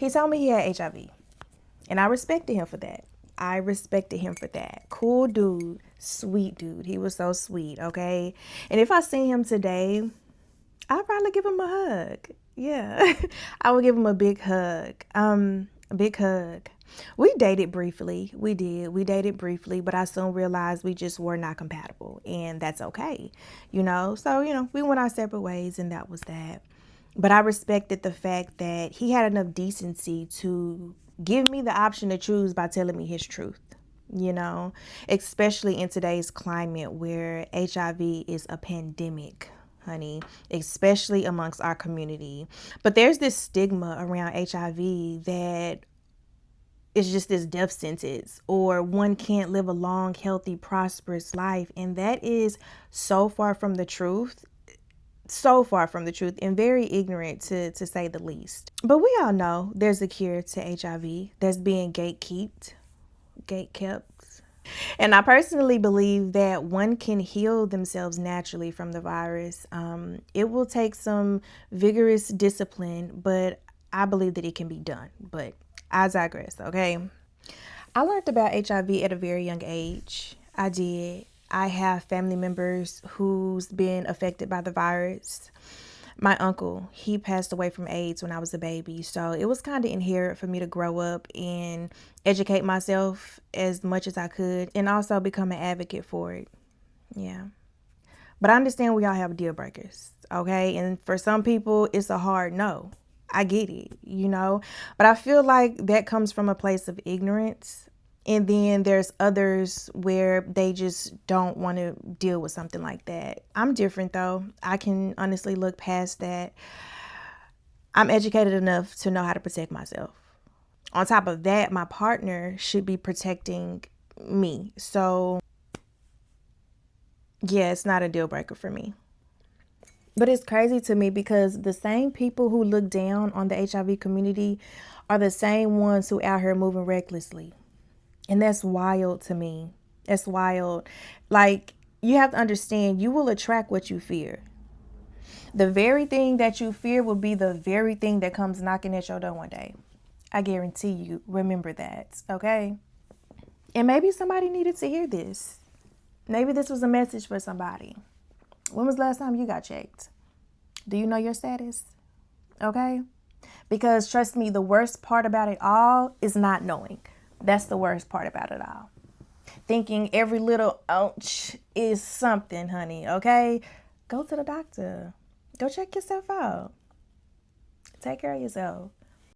He told me he had HIV, and I respected him for that. I respected him for that. Cool dude, sweet dude. He was so sweet, okay? And if I see him today, I'll probably give him a hug. Yeah. I would give him a big hug. A big hug. We dated briefly. We did. We dated briefly, but I soon realized we just were not compatible, and that's okay. So, we went our separate ways, and that was that. But I respected the fact that he had enough decency to give me the option to choose by telling me his truth, especially in today's climate where HIV is a pandemic, honey, especially amongst our community. But there's this stigma around HIV that it's just this death sentence, or one can't live a long, healthy, prosperous life. And that is so far from the truth. So far from the truth, and very ignorant to say the least. But we all know there's a cure to HIV that's being gatekept. And I personally believe that one can heal themselves naturally from the virus. It will take some vigorous discipline, but I believe that it can be done. But I digress, okay? I learned about HIV at a very young age. I did. I have family members who's been affected by the virus. My uncle, he passed away from AIDS when I was a baby. So it was kind of inherent for me to grow up and educate myself as much as I could and also become an advocate for it. Yeah. But I understand we all have deal breakers, okay? And for some people, it's a hard no. I get it, But I feel like that comes from a place of ignorance. And then there's others where they just don't want to deal with something like that. I'm different, though. I can honestly look past that. I'm educated enough to know how to protect myself. On top of that, my partner should be protecting me. So, yeah, it's not a deal breaker for me. But it's crazy to me because the same people who look down on the HIV community are the same ones who out here moving recklessly. And that's wild to me. That's wild. Like, you have to understand, you will attract what you fear. The very thing that you fear will be the very thing that comes knocking at your door one day. I guarantee you, remember that, okay? And maybe somebody needed to hear this. Maybe this was a message for somebody. When was the last time you got checked? Do you know your status? Okay? Because trust me, the worst part about it all is not knowing. That's the worst part about it all. Thinking every little ouch is something, honey, okay? Go to the doctor. Go check yourself out. Take care of yourself.